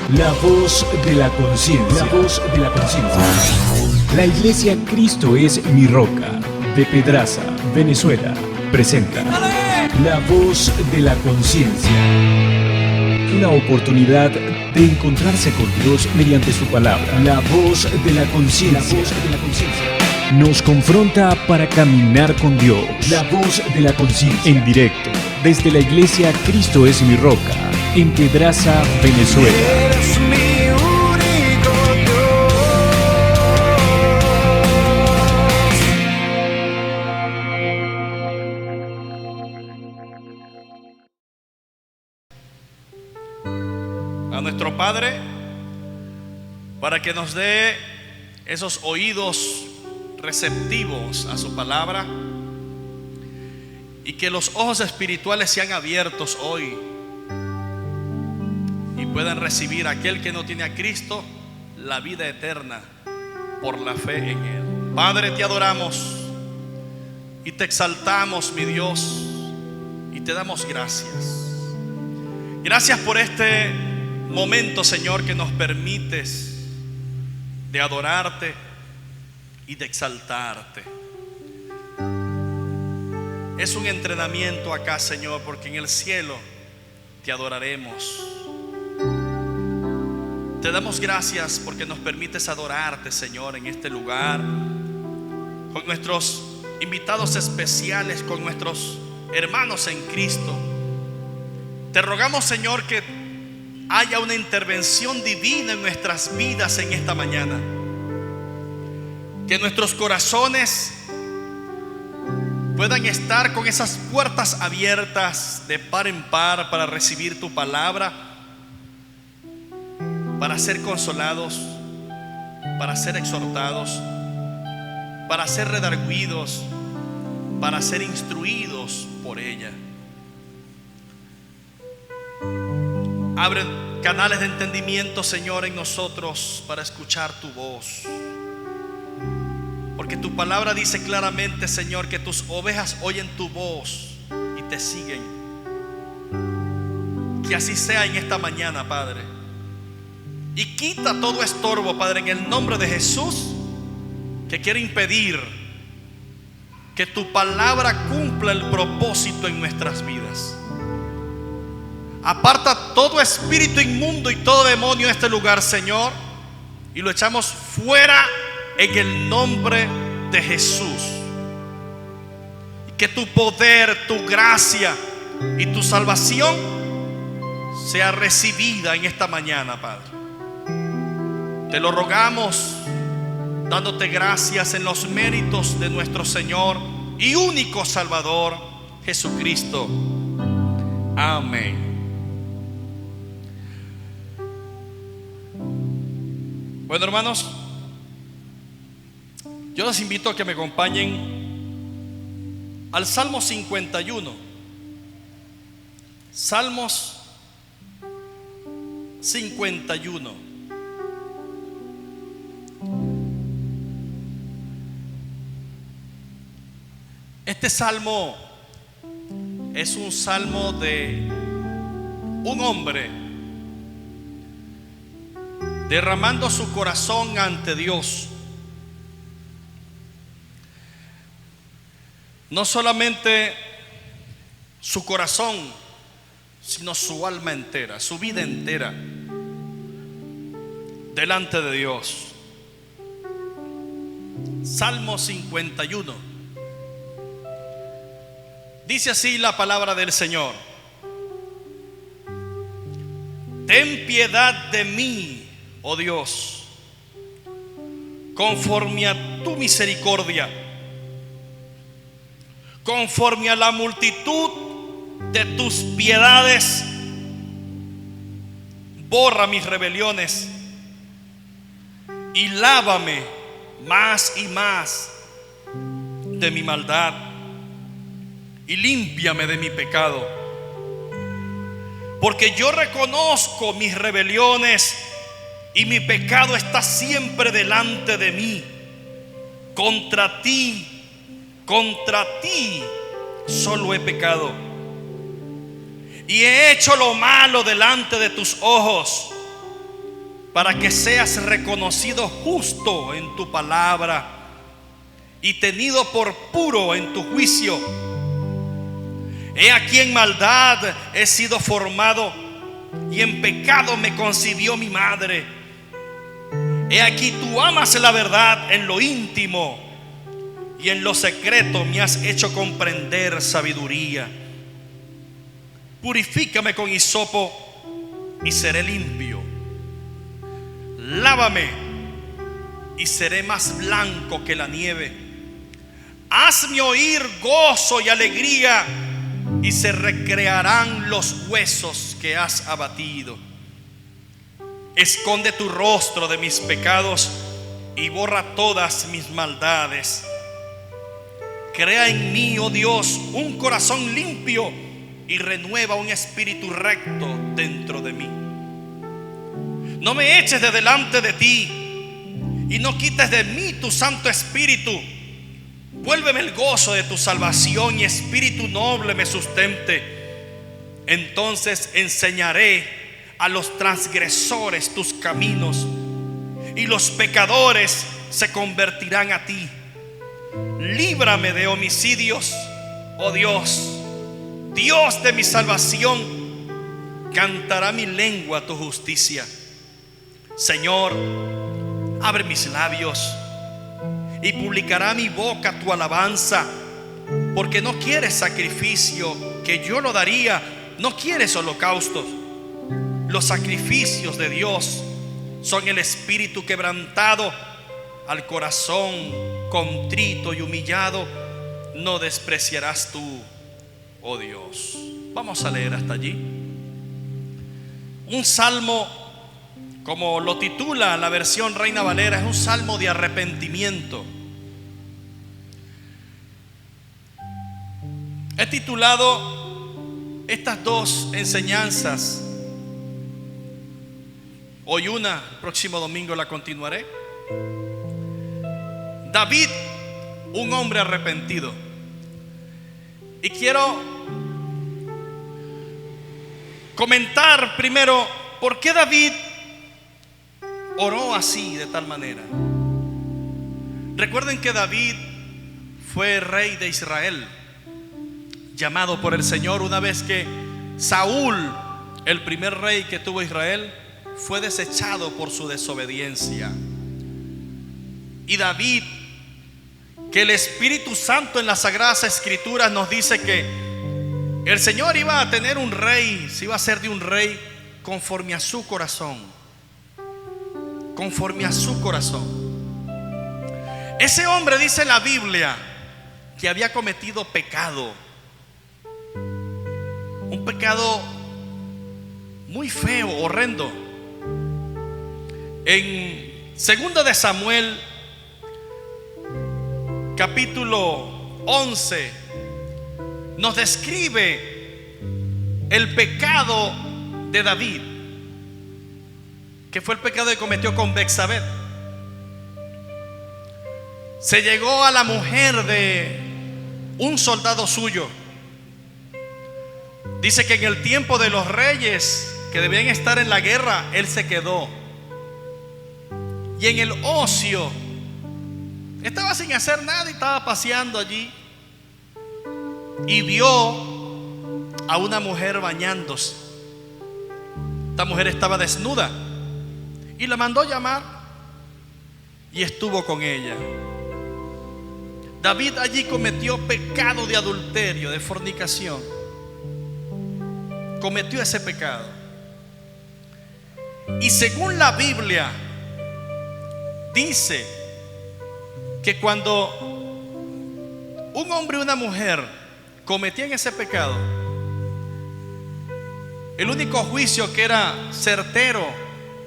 La voz de la conciencia. La voz de la conciencia. La Iglesia Cristo es mi roca, de Pedraza, Venezuela, presenta La voz de la conciencia. Una oportunidad de encontrarse con Dios mediante su palabra. La voz de la conciencia. Nos confronta para caminar con Dios. La voz de la conciencia. En directo, desde la Iglesia Cristo es mi roca, en Pedraza, Venezuela. Eres mi único A nuestro Padre, para que nos dé esos oídos receptivos a su palabra y que los ojos espirituales sean abiertos hoy y puedan recibir a aquel que no tiene a Cristo la vida eterna por la fe en Él. Padre, te adoramos y te exaltamos, mi Dios, y te damos gracias. Gracias por este momento, Señor, que nos permites de adorarte y de exaltarte. Es un entrenamiento acá, Señor, porque en el cielo te adoraremos. Te damos gracias porque nos permites adorarte, Señor, en este lugar, con nuestros invitados especiales, con nuestros hermanos en Cristo. Te rogamos, Señor, que haya una intervención divina en nuestras vidas en esta mañana. Que nuestros corazones puedan estar con esas puertas abiertas de par en par para recibir tu palabra, para ser consolados, para ser exhortados, para ser redarguidos, para ser instruidos por ella. Abre canales de entendimiento, Señor, en nosotros para escuchar tu voz. Porque tu palabra dice claramente, Señor, que tus ovejas oyen tu voz y te siguen. Que así sea en esta mañana, Padre. Y quita todo estorbo, Padre, en el nombre de Jesús, que quiere impedir que tu palabra cumpla el propósito en nuestras vidas. Aparta todo espíritu inmundo y todo demonio de este lugar, Señor, y lo echamos fuera en el nombre de Jesús. Y que tu poder, tu gracia y tu salvación sea recibida en esta mañana, Padre. Te lo rogamos, dándote gracias en los méritos de nuestro Señor y único Salvador, Jesucristo. Amén. Bueno, hermanos, yo les invito a que me acompañen al Salmo 51. Salmos 51. Este salmo es un salmo de un hombre derramando su corazón ante Dios. No solamente su corazón, sino su alma entera, su vida entera delante de Dios. Salmo 51. Dice así la palabra del Señor: ten piedad de mí, oh Dios, conforme a tu misericordia, conforme a la multitud de tus piedades, borra mis rebeliones y lávame más y más de mi maldad y límpiame de mi pecado. Porque yo reconozco mis rebeliones y mi pecado está siempre delante de mí. Contra ti solo he pecado y he hecho lo malo delante de tus ojos, para que seas reconocido justo en tu palabra y tenido por puro en tu juicio. He aquí en maldad he sido formado, y en pecado me concibió mi madre. He aquí tú amas la verdad en lo íntimo, y en lo secreto me has hecho comprender sabiduría. Purifícame con hisopo y seré limpio. Lávame y seré más blanco que la nieve. Hazme oír gozo y alegría, y se recrearán los huesos que has abatido. Esconde tu rostro de mis pecados y borra todas mis maldades. Crea en mí, oh Dios, un corazón limpio, y renueva un espíritu recto dentro de mí. No me eches de delante de ti, y no quites de mí tu Santo Espíritu. Vuélveme el gozo de tu salvación, y espíritu noble me sustente. Entonces enseñaré a los transgresores tus caminos, y los pecadores se convertirán a ti. Líbrame de homicidios, oh Dios, Dios de mi salvación. Cantará mi lengua tu justicia. Señor, abre mis labios, y publicará mi boca tu alabanza. Porque no quieres sacrificio, que yo lo daría. No quieres holocaustos. Los sacrificios de Dios son el espíritu quebrantado. Al corazón contrito y humillado no despreciarás tú, oh Dios. Vamos a leer hasta allí. Un salmo, como lo titula la versión Reina Valera, es un salmo de arrepentimiento. He titulado estas dos enseñanzas, hoy una, el próximo domingo la continuaré. David, un hombre arrepentido. Y quiero comentar primero por qué David oró así, de tal manera. Recuerden que David fue rey de Israel, llamado por el Señor una vez que Saúl, el primer rey que tuvo Israel, fue desechado por su desobediencia. Y David, que el Espíritu Santo en las Sagradas Escrituras nos dice que el Señor iba a tener un rey, se iba a hacer de un rey conforme a su corazón. Conforme a su corazón. Ese hombre, dice la Biblia, que había cometido pecado. Un pecado muy feo, horrendo. En 2 de Samuel, capítulo 11, nos describe el pecado de David, que fue el pecado que cometió con Betsabé. Se llegó a la mujer de un soldado suyo. Dice que en el tiempo de los reyes que debían estar en la guerra, él se quedó. Y en el ocio estaba sin hacer nada y estaba paseando allí, y vio a una mujer bañándose. Esta mujer estaba desnuda y la mandó llamar y estuvo con ella. David allí cometió pecado de adulterio, de fornicación. Cometió ese pecado. Y según la Biblia dice que cuando un hombre y una mujer cometían ese pecado, el único juicio que era certero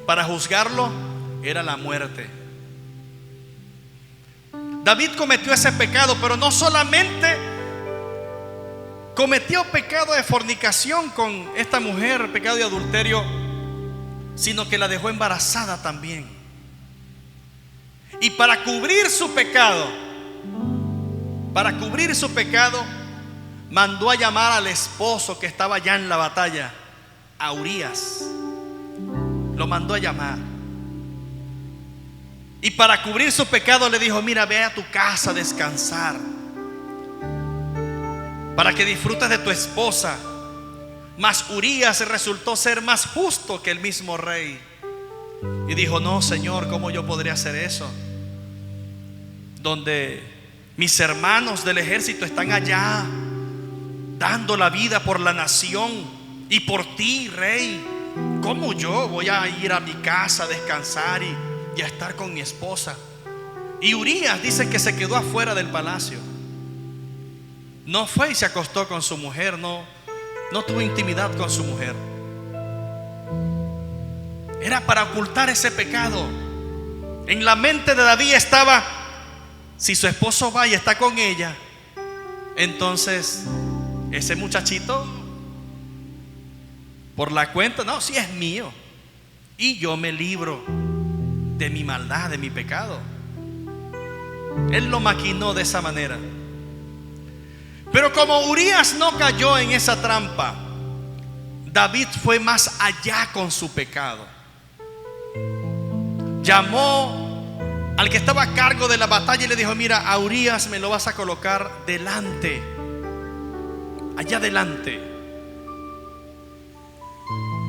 para juzgarlo era la muerte. David cometió ese pecado, pero no solamente cometió pecado de fornicación con esta mujer, pecado de adulterio, sino que la dejó embarazada también. Y para cubrir su pecado, mandó a llamar al esposo que estaba ya en la batalla, a Urías. Lo mandó a llamar. Y para cubrir su pecado le dijo: mira, ve a tu casa a descansar, para que disfrutes de tu esposa. Mas Urías resultó ser más justo que el mismo rey. Y dijo: no, Señor, ¿cómo yo podría hacer eso? Donde mis hermanos del ejército están allá dando la vida por la nación y por ti, rey. ¿Cómo yo voy a ir a mi casa a descansar y a estar con mi esposa? Y Urías dice que se quedó afuera del palacio. No fue y se acostó con su mujer, no tuvo intimidad con su mujer. Era para ocultar ese pecado. En la mente de David estaba: si su esposo va y está con ella, entonces ese muchachito por la cuenta, no, si es mío, y yo me libro de mi maldad, de mi pecado. Él lo maquinó de esa manera. Pero como Urías no cayó en esa trampa, David fue más allá con su pecado. Llamó al que estaba a cargo de la batalla y le dijo: mira, a Urías me lo vas a colocar delante, allá adelante.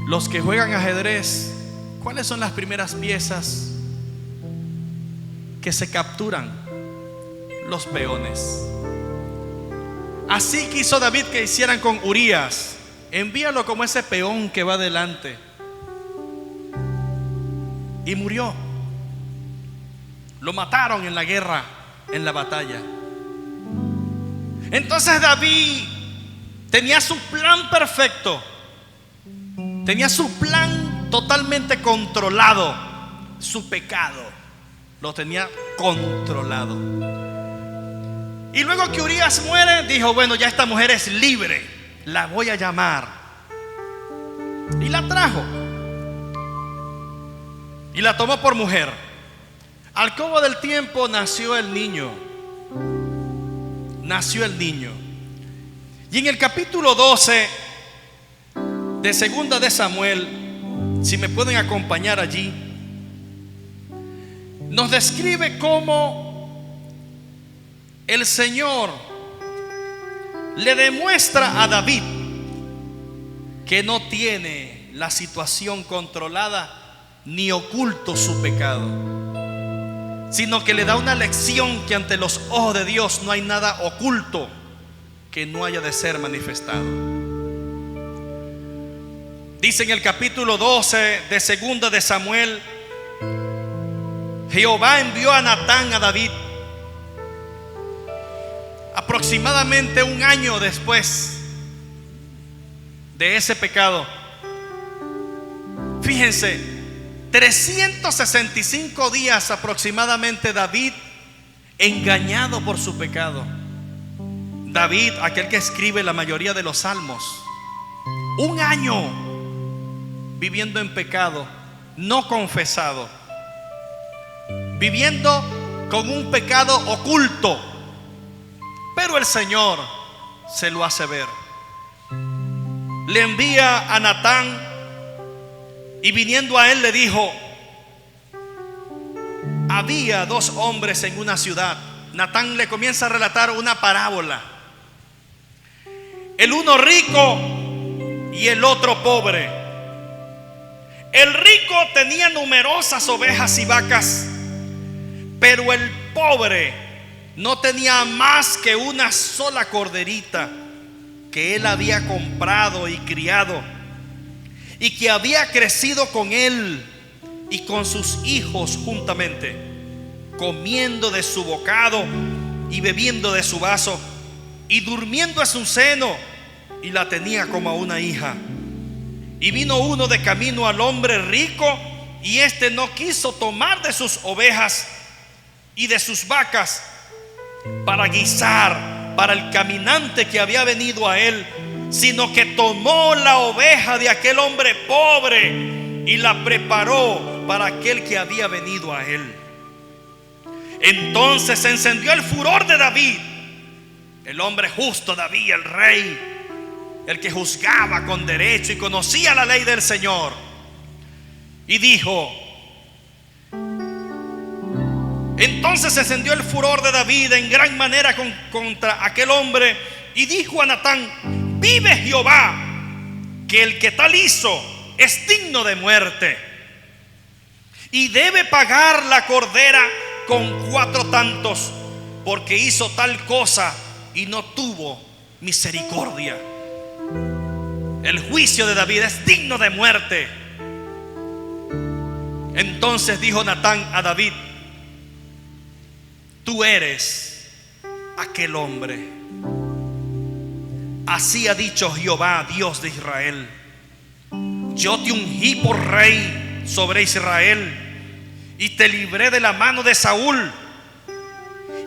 Los que juegan ajedrez, ¿cuáles son las primeras piezas que se capturan? Los peones. Así quiso David que hicieran con Urías. Envíalo como ese peón que va adelante. Y murió. Lo mataron en la guerra, en la batalla. Entonces David tenía su plan perfecto. Tenía su plan totalmente controlado. Su pecado lo tenía controlado. Y luego que Urías muere, dijo: bueno, ya esta mujer es libre, la voy a llamar. Y la trajo y la tomó por mujer. Al cabo del tiempo nació el niño. Nació el niño. Y en el capítulo 12 de segunda de Samuel, si me pueden acompañar allí, nos describe cómo el Señor le demuestra a David que no tiene la situación controlada ni oculto su pecado, sino que le da una lección que ante los ojos de Dios no hay nada oculto que no haya de ser manifestado. Dice en el capítulo 12 de segunda de Samuel: Jehová envió a Natán a David aproximadamente un año después de ese pecado. Fíjense, 365 días aproximadamente David engañado por su pecado. David, aquel que escribe la mayoría de los salmos, un año viviendo en pecado, no confesado, viviendo con un pecado oculto. Pero el Señor se lo hace ver. Le envía a Natán y viniendo a él le dijo: había dos hombres en una ciudad. Natán le comienza a relatar una parábola. El uno rico y el otro pobre. El rico tenía numerosas ovejas y vacas, pero el pobre no tenía más que una sola corderita que él había comprado y criado, y que había crecido con él y con sus hijos juntamente, comiendo de su bocado y bebiendo de su vaso, y durmiendo a su seno, y la tenía como a una hija. Y vino uno de camino al hombre rico, y éste no quiso tomar de sus ovejas y de sus vacas para guisar para el caminante que había venido a él, sino que tomó la oveja de aquel hombre pobre y la preparó para aquel que había venido a él. Entonces se encendió el furor de David, el hombre justo David, el rey, el que juzgaba con derecho y conocía la ley del Señor, y dijo: Entonces se encendió el furor de David en gran manera contra aquel hombre, y dijo a Natán: vive Jehová, que el que tal hizo es digno de muerte, y debe pagar la cordera con 4 tantos, porque hizo tal cosa y no tuvo misericordia. El juicio de David es digno de muerte. Entonces dijo Natán a David: tú eres aquel hombre. Así ha dicho Jehová, Dios de Israel: yo te ungí por rey sobre Israel, y te libré de la mano de Saúl,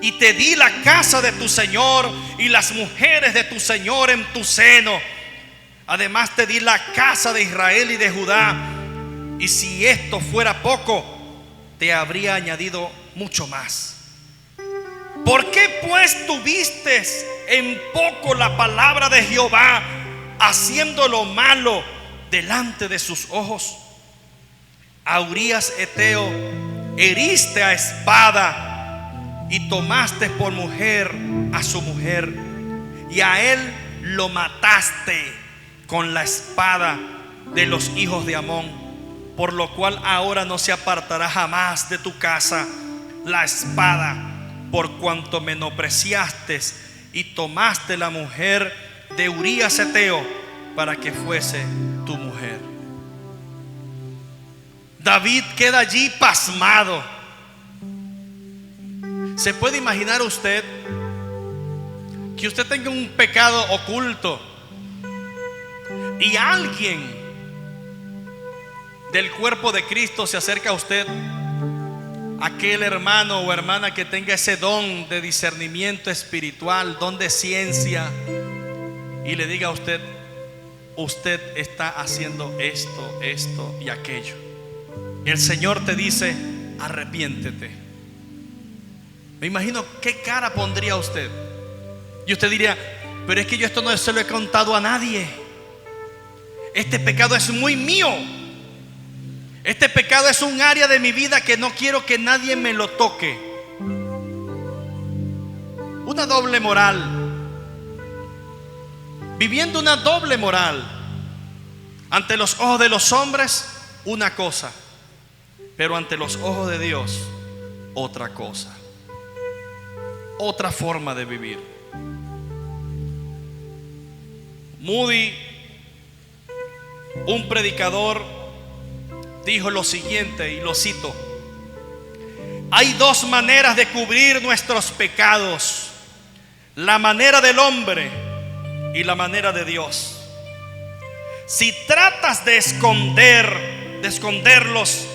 y te di la casa de tu señor y las mujeres de tu señor en tu seno. Además te di la casa de Israel y de Judá, y si esto fuera poco, te habría añadido mucho más. ¿Por qué pues tuviste en poco la palabra de Jehová, haciendo lo malo delante de sus ojos? A Urías Eteo heriste a espada, y tomaste por mujer a su mujer, y a él lo mataste con la espada de los hijos de Amón, por lo cual ahora no se apartará jamás de tu casa la espada, por cuanto menospreciaste y tomaste la mujer de Urías Eteo para que fuese tu mujer. David queda allí pasmado. ¿Se puede imaginar usted que usted tenga un pecado oculto y alguien del cuerpo de Cristo se acerca a usted, aquel hermano o hermana que tenga ese don de discernimiento espiritual, don de ciencia, y le diga a usted: usted está haciendo esto, esto y aquello? El Señor te dice: arrepiéntete. Me imagino qué cara pondría usted. Y usted diría: pero es que yo esto no se lo he contado a nadie. Este pecado es muy mío. Este pecado es un área de mi vida que no quiero que nadie me lo toque. Una doble moral. Viviendo una doble moral. Ante los ojos de los hombres, una cosa, pero ante los ojos de Dios, otra cosa. Otra forma de vivir. Moody, un predicador, dijo lo siguiente, y lo cito: hay 2 maneras de cubrir nuestros pecados: la manera del hombre y la manera de Dios. Si tratas de esconderlos,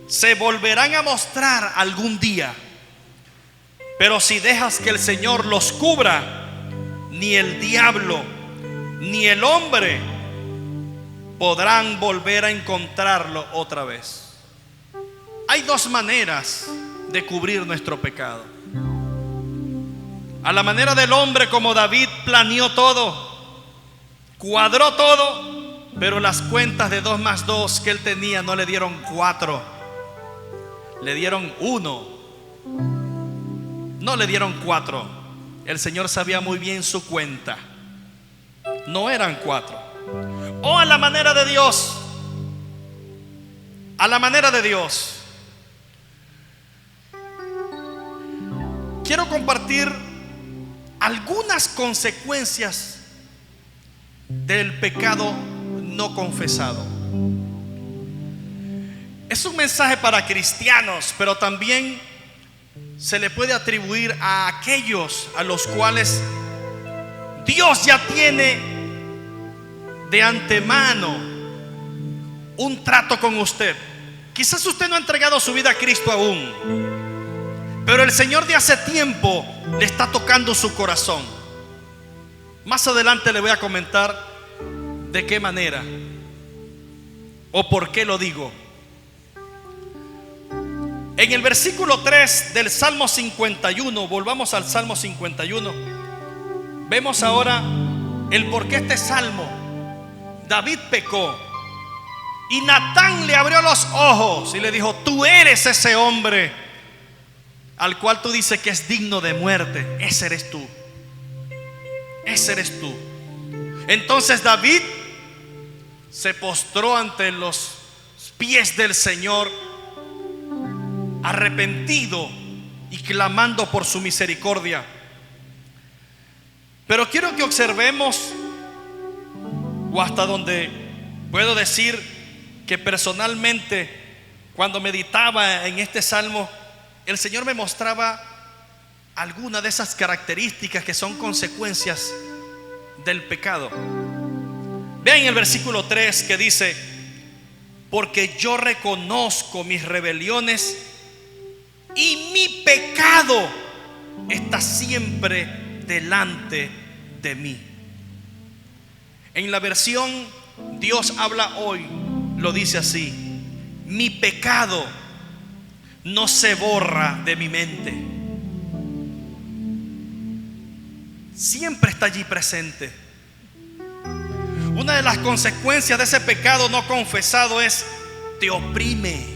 se volverán a mostrar algún día. Pero si dejas que el Señor los cubra, ni el diablo ni el hombre podrán volver a encontrarlo otra vez. Hay 2 maneras de cubrir nuestro pecado: a la manera del hombre, como David planeó todo, cuadró todo, pero las cuentas de 2 más 2 que él tenía no le dieron 4, le dieron 1. No le dieron 4. El Señor sabía muy bien su cuenta. No eran 4. O a la manera de Dios. A la manera de Dios. Quiero compartir algunas consecuencias del pecado no confesado. Es un mensaje para cristianos, pero también se le puede atribuir a aquellos a los cuales Dios ya tiene de antemano un trato con usted. Quizás usted no ha entregado su vida a Cristo aún, pero el Señor de hace tiempo le está tocando su corazón. Más adelante le voy a comentar de qué manera o por qué lo digo. En el versículo 3 del Salmo 51, volvamos al Salmo 51, vemos ahora el por qué este salmo. David pecó y Natán le abrió los ojos y le dijo: tú eres ese hombre. al cual tú dices que es digno de muerte. Ese eres tú. Ese eres tú. Entonces David se postró ante los pies del Señor, arrepentido y clamando por su misericordia. Pero quiero que observemos, o hasta donde puedo decir que personalmente, cuando meditaba en este salmo, el Señor me mostraba algunas de esas características que son consecuencias del pecado. Vean el versículo 3 que dice: porque yo reconozco mis rebeliones y mi pecado está siempre delante de mí. En la versión Dios habla hoy lo dice así: mi pecado no se borra de mi mente. Siempre está allí presente. Una de las consecuencias de ese pecado no confesado es: te oprime.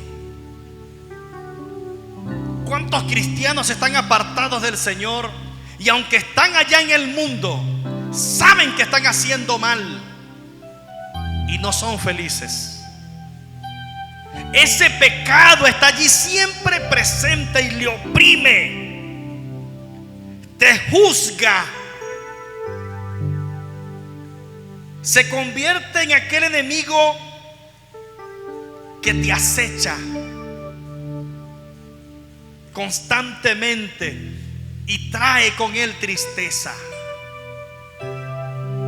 ¿Cuántos cristianos están apartados del Señor y aunque están allá en el mundo, saben que están haciendo mal y no son felices? Ese pecado está allí siempre presente y le oprime, te juzga, se convierte en aquel enemigo que te acecha constantemente y trae con él tristeza.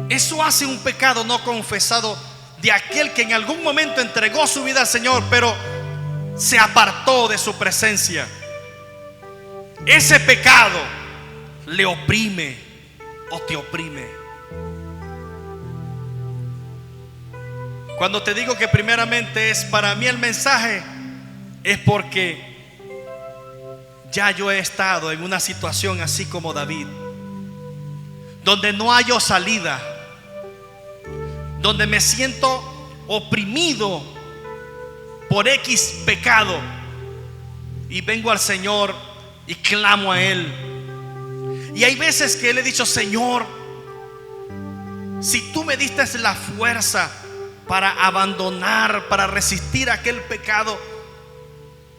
Eso hace un pecado no confesado de aquel que en algún momento entregó su vida al Señor, pero se apartó de su presencia. Ese pecado le oprime o te oprime. Cuando te digo que primeramente es para mí el mensaje, es porque ya yo he estado en una situación así como David, donde no hallo salida, donde me siento oprimido por X pecado, y vengo al Señor y clamo a Él. Y hay veces que le he dicho: Señor, si tú me diste la fuerza para abandonar, para resistir aquel pecado,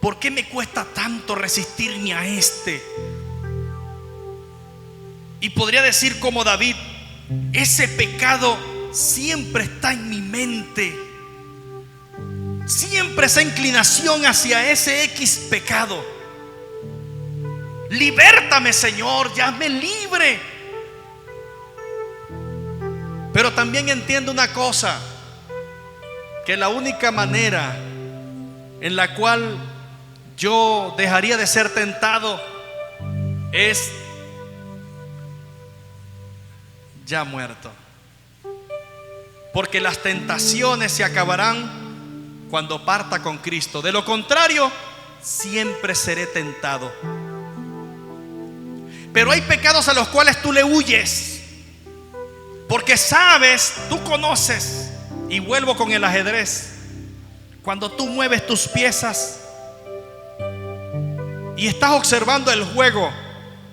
¿por qué me cuesta tanto resistirme a este? Y podría decir como David: ese pecado siempre está en mi mente, siempre esa inclinación hacia ese X pecado. Libértame, Señor, llame libre. Pero también entiendo una cosa, que la única manera en la cual yo dejaría de ser tentado es ya muerto. Porque las tentaciones se acabarán cuando parta con Cristo. De lo contrario, siempre seré tentado. Pero hay pecados a los cuales tú le huyes, porque sabes, tú conoces. Y vuelvo con el ajedrez. Cuando tú mueves tus piezas y estás observando el juego,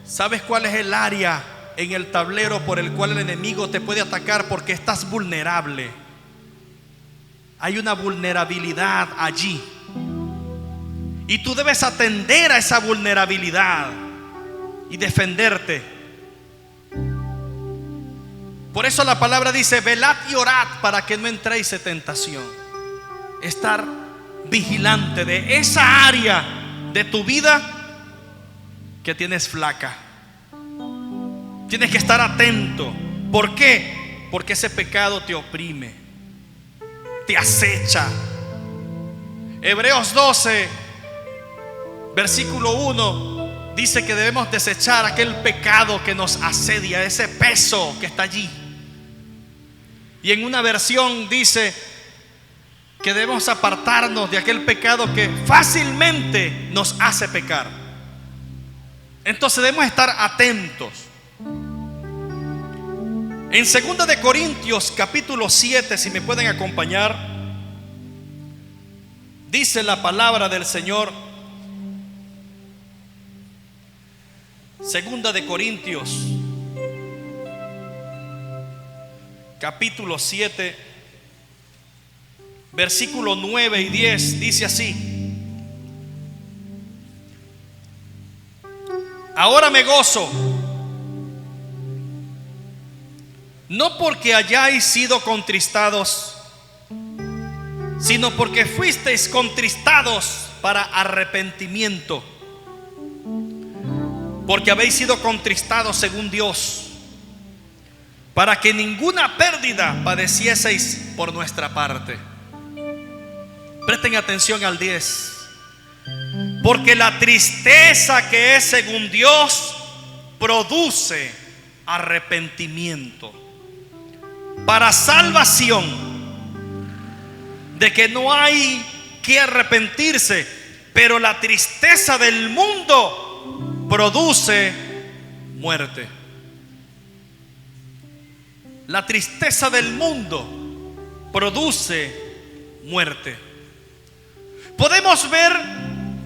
¿sabes cuál es el área en el tablero por el cual el enemigo te puede atacar? Porque estás vulnerable. Hay una vulnerabilidad allí, y tú debes atender a esa vulnerabilidad y defenderte. Por eso la palabra dice: velad y orad para que no entréis en tentación. Estar vigilante de esa área de tu vida que tienes flaca. Tienes que estar atento. ¿Por qué? Porque ese pecado te oprime, te acecha. Hebreos 12, versículo 1 dice que debemos desechar aquel pecado que nos asedia, ese peso que está allí. Y en una versión dice que debemos apartarnos de aquel pecado que fácilmente nos hace pecar. Entonces debemos estar atentos. En 2 de Corintios capítulo 7, si me pueden acompañar, dice la palabra del Señor: Segunda de Corintios, capítulo 7, versículo 9 y 10, dice así: ahora me gozo, no porque hayáis sido contristados, sino porque fuisteis contristados para arrepentimiento, porque habéis sido contristados según Dios, para que ninguna pérdida padecieseis por nuestra parte. Presten atención al 10. Porque la tristeza que es según Dios produce arrepentimiento para salvación, de que no hay que arrepentirse, pero la tristeza del mundo produce muerte. La tristeza del mundo produce muerte. Podemos ver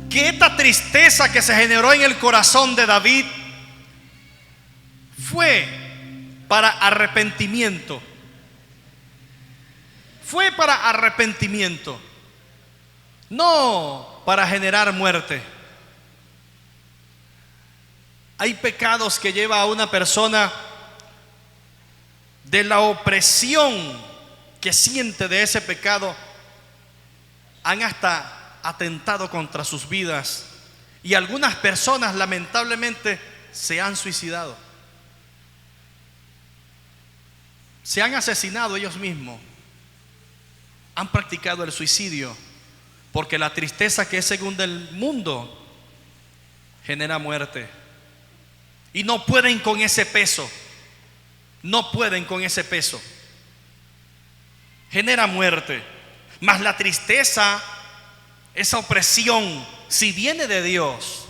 que esta tristeza que se generó en el corazón de David fue para arrepentimiento. Fue para arrepentimiento, no para generar muerte. Hay pecados que lleva a una persona, de la opresión que siente de ese pecado, han hasta atentado contra sus vidas, y algunas personas lamentablemente se han suicidado, se han asesinado ellos mismos, han practicado el suicidio, porque la tristeza que es según del mundo genera muerte, y no pueden con ese peso, no pueden con ese peso, genera muerte. Mas la tristeza, esa opresión, si viene de Dios,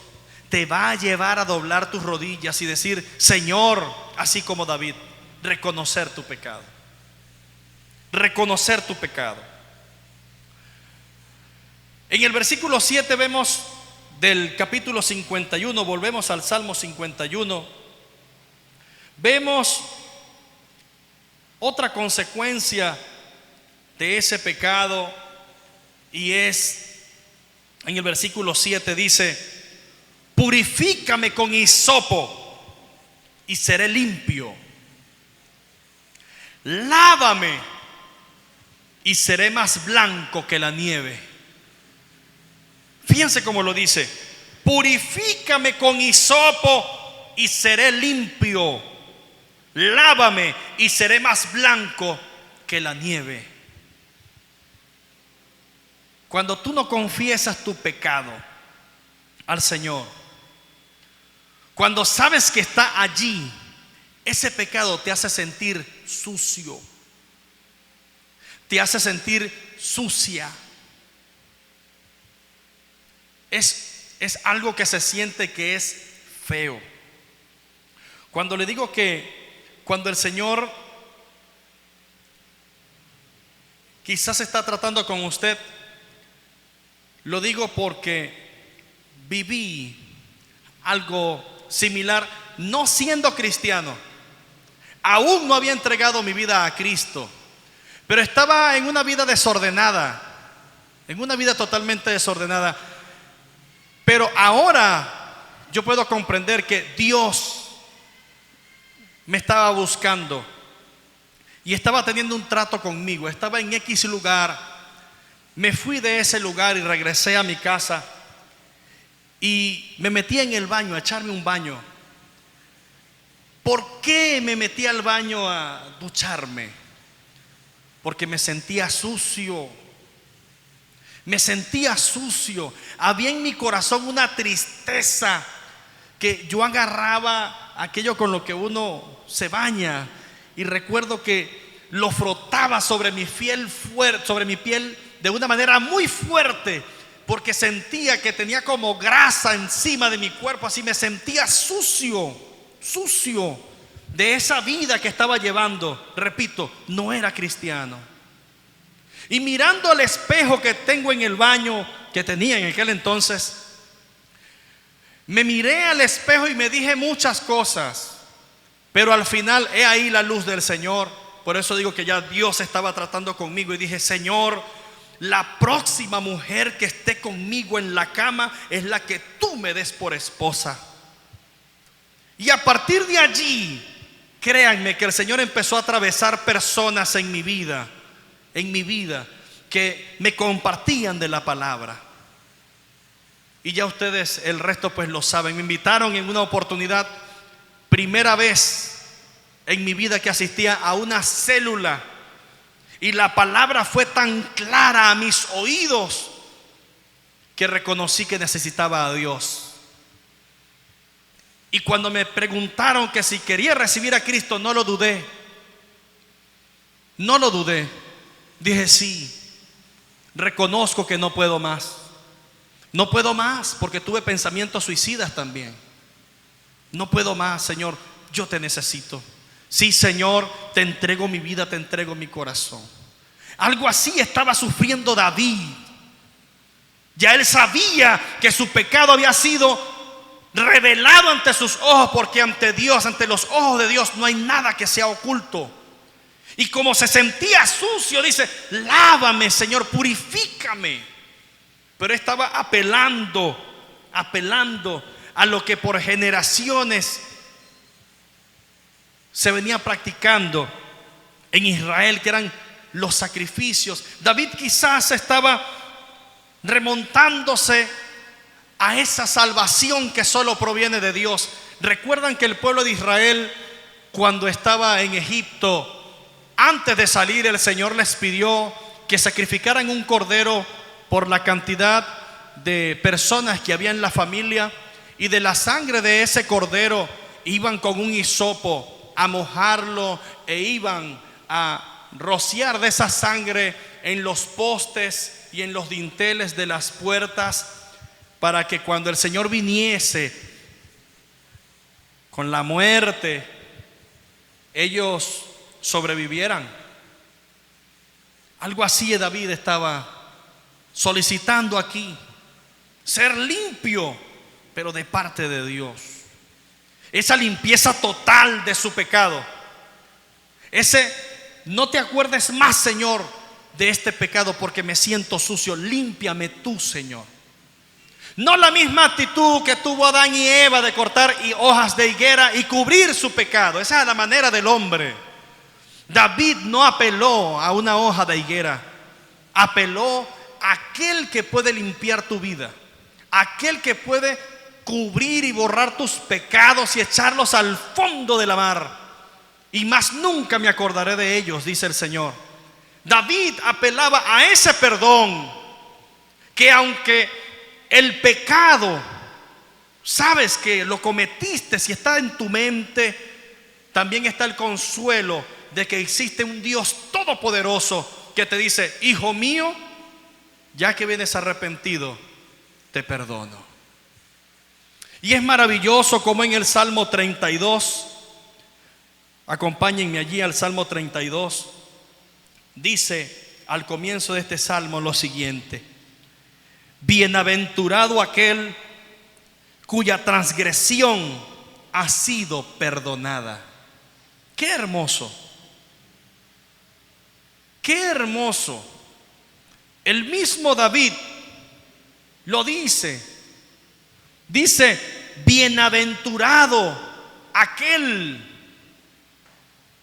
te va a llevar a doblar tus rodillas y decir: Señor, así como David, reconocer tu pecado, reconocer tu pecado. En el versículo 7 vemos del capítulo 51, volvemos al Salmo 51, vemos otra consecuencia de ese pecado, y es en el versículo 7, dice: purifícame con hisopo y seré limpio, lávame y seré más blanco que la nieve. Fíjense cómo lo dice: purifícame con hisopo y seré limpio, lávame y seré más blanco que la nieve. Cuando tú no confiesas tu pecado al Señor, cuando sabes que está allí, ese pecado te hace sentir sucio, te hace sentir sucia. Es algo que se siente que es feo. Cuando le digo que cuando el Señor quizás está tratando con usted, lo digo porque viví algo similar, no siendo cristiano. Aún no había entregado mi vida a Cristo, pero estaba en una vida desordenada, en una vida totalmente desordenada. Pero ahora yo puedo comprender que Dios me estaba buscando y estaba teniendo un trato conmigo. Estaba en X lugar, me fui de ese lugar y regresé a mi casa y me metí en el baño a echarme un baño. ¿Por qué me metí al baño a ducharme? Porque me sentía sucio. Me sentía sucio. Había en mi corazón una tristeza, que yo agarraba aquello con lo que uno se baña, y recuerdo que lo frotaba sobre mi piel de una manera muy fuerte, porque sentía que tenía como grasa encima de mi cuerpo. Así me sentía sucio de esa vida que estaba llevando. Repito, no era cristiano. Y mirando al espejo que tengo en el baño, que tenía en aquel entonces, Me miré al espejo y me dije muchas cosas, pero al final he ahí la luz del Señor. Por eso digo que ya Dios estaba tratando conmigo y dije: Señor, la próxima mujer que esté conmigo en la cama es la que tú me des por esposa. Y a partir de allí, créanme que el Señor empezó a atravesar personas en mi vida, que me compartían de la palabra. Y ya ustedes el resto pues lo saben. Me invitaron en una oportunidad, primera vez en mi vida que asistía a una célula, y la palabra fue tan clara a mis oídos que reconocí que necesitaba a Dios. Y cuando me preguntaron que si quería recibir a Cristo, no lo dudé. No lo dudé. Dije: sí, reconozco que no puedo más. No puedo más, porque tuve pensamientos suicidas también. No puedo más, Señor, yo te necesito. Sí, Señor, te entrego mi vida, te entrego mi corazón. Algo así estaba sufriendo David. Ya él sabía que su pecado había sido revelado ante sus ojos, porque ante Dios, ante los ojos de Dios, no hay nada que sea oculto. Y como se sentía sucio, dice: lávame, Señor, purifícame. Pero estaba apelando a lo que por generaciones se venía practicando en Israel, que eran los sacrificios. David quizás estaba remontándose a esa salvación que solo proviene de Dios. Recuerdan que el pueblo de Israel, cuando estaba en Egipto, antes de salir, el Señor les pidió que sacrificaran un cordero por la cantidad de personas que había en la familia, y de la sangre de ese cordero iban con un hisopo a mojarlo e iban a rociar de esa sangre en los postes y en los dinteles de las puertas, para que cuando el Señor viniese con la muerte, ellos sobrevivieran. Algo así David estaba solicitando aquí: ser limpio, pero de parte de Dios. Esa limpieza total de su pecado. No te acuerdes más, Señor, de este pecado, porque me siento sucio. Límpiame tú, Señor. No la misma actitud que tuvo Adán y Eva de cortar hojas de higuera y cubrir su pecado. Esa es la manera del hombre. David no apeló a una hoja de higuera, apeló a aquel que puede limpiar tu vida, aquel que puede cubrir y borrar tus pecados y echarlos al fondo de la mar, y más nunca me acordaré de ellos, dice el Señor. David apelaba a ese perdón, que aunque el pecado, sabes que lo cometiste, si está en tu mente, también está el consuelo de que existe un Dios todopoderoso que te dice: hijo mío, ya que vienes arrepentido, te perdono. Y es maravilloso como en el Salmo 32, acompáñenme allí al Salmo 32, dice al comienzo de este salmo lo siguiente: bienaventurado aquel cuya transgresión ha sido perdonada. Qué hermoso, qué hermoso. El mismo David lo dice bienaventurado aquel.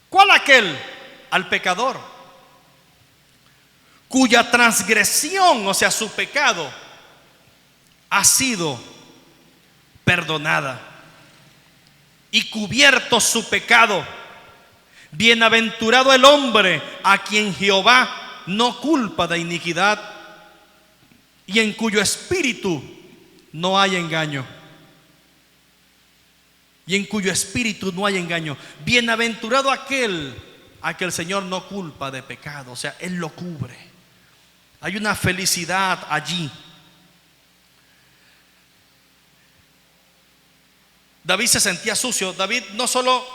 ¿Cuál aquel? Al pecador, cuya transgresión, o sea, su pecado, ha sido perdonada y cubierto su pecado. Bienaventurado el hombre a quien Jehová no culpa de iniquidad y en cuyo espíritu no hay engaño. Y en cuyo espíritu no hay engaño. Bienaventurado aquel a que el Señor no culpa de pecado, o sea, Él lo cubre. Hay una felicidad allí. David se sentía sucio. David no solo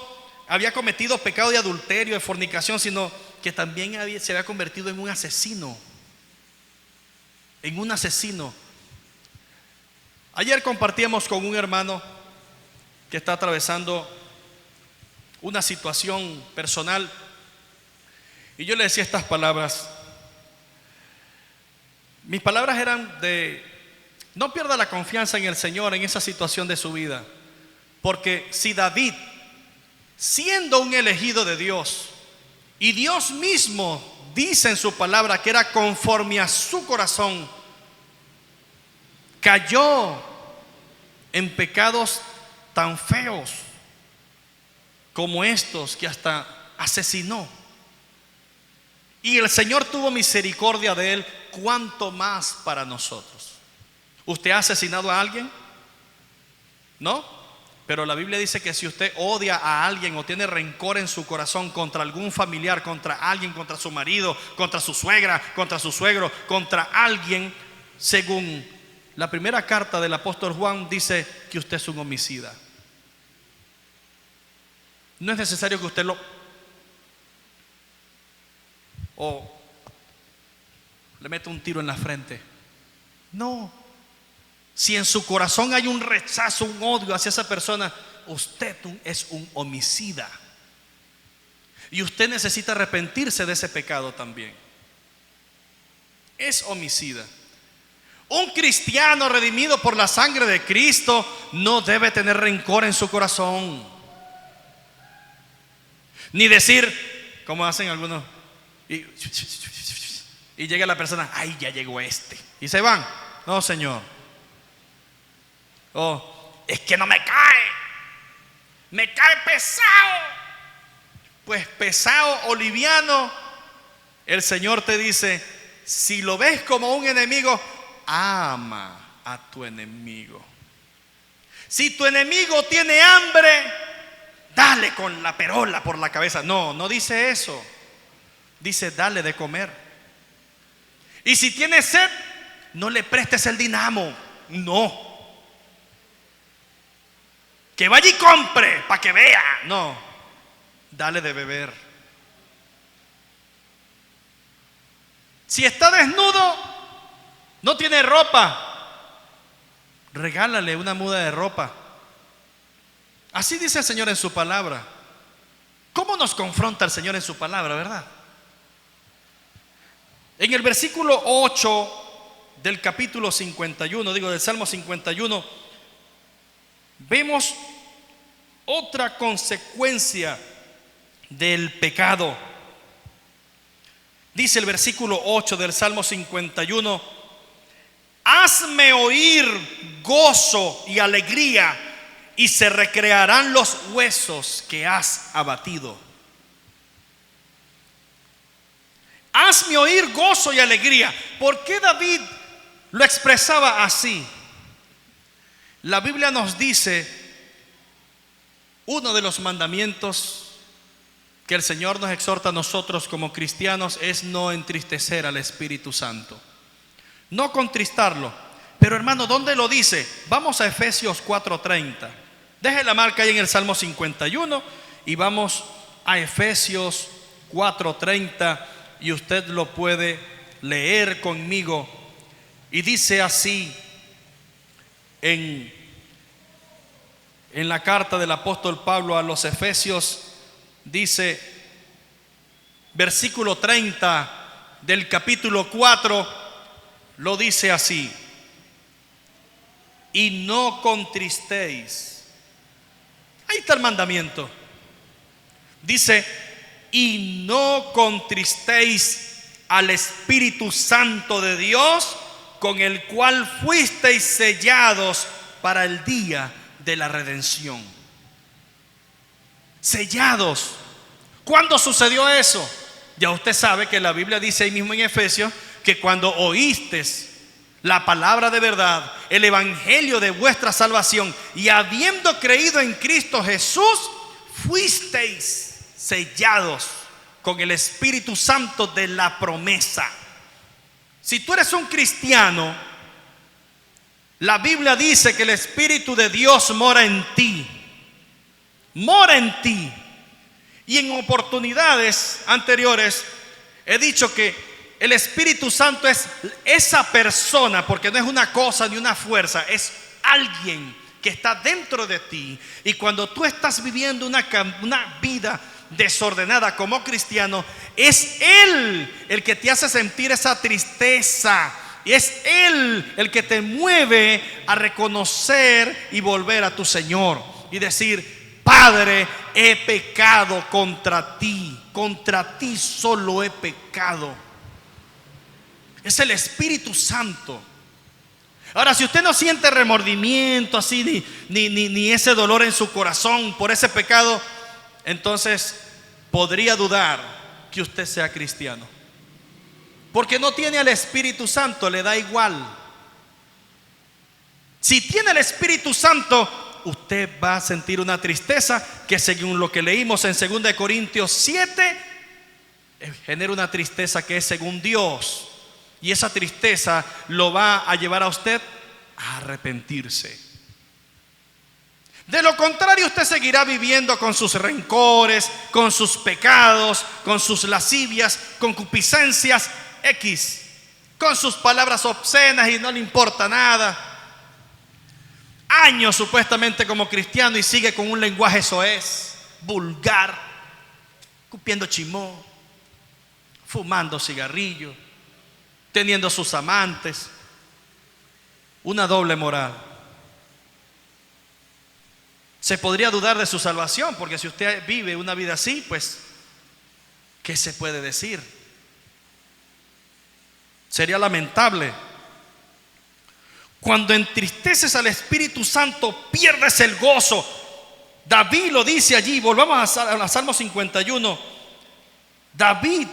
había cometido pecado de adulterio, de fornicación, sino que también se había convertido en un asesino. En un asesino. Ayer compartíamos con un hermano que está atravesando una situación personal y yo le decía estas palabras. Mis palabras eran de: no pierda la confianza en el Señor en esa situación de su vida, porque si David, siendo un elegido de Dios, y Dios mismo dice en su palabra que era conforme a su corazón, cayó en pecados tan feos como estos, que hasta asesinó, y el Señor tuvo misericordia de él, ¿cuánto más para nosotros? ¿Usted ha asesinado a alguien? ¿No? Pero la Biblia dice que si usted odia a alguien o tiene rencor en su corazón contra algún familiar, contra alguien, contra su marido, contra su suegra, contra su suegro, contra alguien, según la primera carta del apóstol Juan, dice que usted es un homicida. No es necesario que usted o le meta un tiro en la frente. No. Si en su corazón hay un rechazo, un odio hacia esa persona, usted es un homicida. Y usted necesita arrepentirse de ese pecado también. Es homicida. Un cristiano redimido por la sangre de Cristo no debe tener rencor en su corazón, ni decir, como hacen algunos, y llega la persona: ay, ya llegó este, y se van. No, Señor. Es que no me cae pesado. Pues pesado o liviano, el Señor te dice: si lo ves como un enemigo, ama a tu enemigo. Si tu enemigo tiene hambre, dale con la perola por la cabeza. No, no dice eso. Dice: dale de comer. Y si tiene sed, no le prestes el dinamo. No. Que vaya y compre para que vea. No, dale de beber. Si está desnudo, no tiene ropa, regálale una muda de ropa. Así dice el Señor en su palabra. ¿Cómo nos confronta el Señor en su palabra, verdad? En el versículo 8 del capítulo 51, del Salmo 51, vemos otra consecuencia del pecado. Dice el versículo 8 del Salmo 51: hazme oír gozo y alegría, y se recrearán los huesos que has abatido. Hazme oír gozo y alegría. ¿Por qué David lo expresaba así? La Biblia nos dice, uno de los mandamientos que el Señor nos exhorta a nosotros como cristianos es no entristecer al Espíritu Santo, no contristarlo. Pero hermano, ¿dónde lo dice? Vamos a Efesios 4:30. Deje la marca ahí en el Salmo 51 y vamos a Efesios 4:30 y usted lo puede leer conmigo. Y dice así en la carta del apóstol Pablo a los Efesios, dice, versículo 30 del capítulo 4, lo dice así: y no contristéis. Ahí está el mandamiento. Dice: y no contristéis al Espíritu Santo de Dios, con el cual fuisteis sellados para el día de la redención. Sellados. ¿Cuándo sucedió eso? Ya usted sabe que la Biblia dice ahí mismo en Efesios que cuando oísteis la palabra de verdad, el evangelio de vuestra salvación, y habiendo creído en Cristo Jesús, fuisteis sellados con el Espíritu Santo de la promesa. Si tú eres un cristiano, la Biblia dice que el Espíritu de Dios mora en ti. Mora en ti. Y en oportunidades anteriores he dicho que el Espíritu Santo es esa persona, porque no es una cosa ni una fuerza, es alguien que está dentro de ti. Y cuando tú estás viviendo una vida desordenada como cristiano, es Él el que te hace sentir esa tristeza. Y es Él el que te mueve a reconocer y volver a tu Señor y decir: Padre, he pecado contra ti solo he pecado. Es el Espíritu Santo. Ahora, si usted no siente remordimiento así, ni ese dolor en su corazón por ese pecado, entonces podría dudar que usted sea cristiano, porque no tiene al Espíritu Santo, le da igual. Si tiene el Espíritu Santo, usted va a sentir una tristeza que, según lo que leímos en 2 Corintios 7, genera una tristeza que es según Dios. Y esa tristeza lo va a llevar a usted a arrepentirse. De lo contrario, usted seguirá viviendo con sus rencores, con sus pecados, con sus lascivias, concupiscencias X, con sus palabras obscenas y no le importa nada. Años supuestamente como cristiano y sigue con un lenguaje soez, vulgar, cupiendo chimó, fumando cigarrillo, teniendo sus amantes, una doble moral. Se podría dudar de su salvación, porque si usted vive una vida así, pues, ¿qué se puede decir? Sería lamentable. Cuando entristeces al Espíritu Santo, pierdes el gozo. David lo dice allí. Volvamos a Salmo 51. David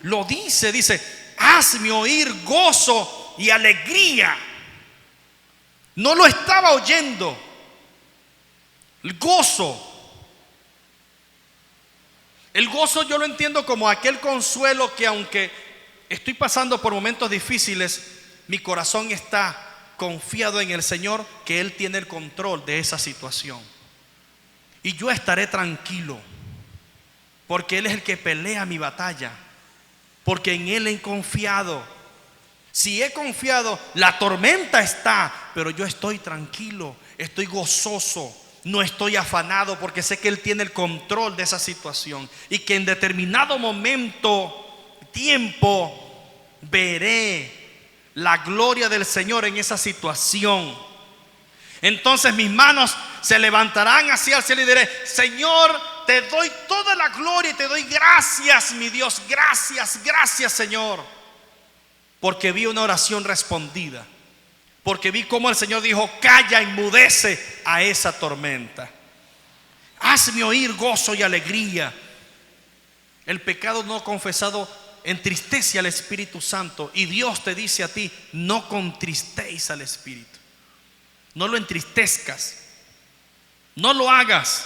lo dice, hazme oír gozo y alegría. No lo estaba oyendo. El gozo yo lo entiendo como aquel consuelo que, aunque estoy pasando por momentos difíciles, mi corazón está confiado en el Señor, que Él tiene el control de esa situación. Y yo estaré tranquilo, porque Él es el que pelea mi batalla, porque en Él he confiado. Si he confiado, la tormenta está, pero yo estoy tranquilo, estoy gozoso, no estoy afanado, porque sé que Él tiene el control de esa situación y que en determinado tiempo, veré la gloria del Señor en esa situación. Entonces mis manos se levantarán hacia el cielo y diré: Señor, te doy toda la gloria y te doy gracias, mi Dios. Gracias, Señor, porque vi una oración respondida, porque vi cómo el Señor dijo: calla, enmudece a esa tormenta. Hazme oír gozo y alegría. El pecado no confesado entristece al Espíritu Santo, y Dios te dice a ti: no contristéis al Espíritu, no lo entristezcas, no lo hagas.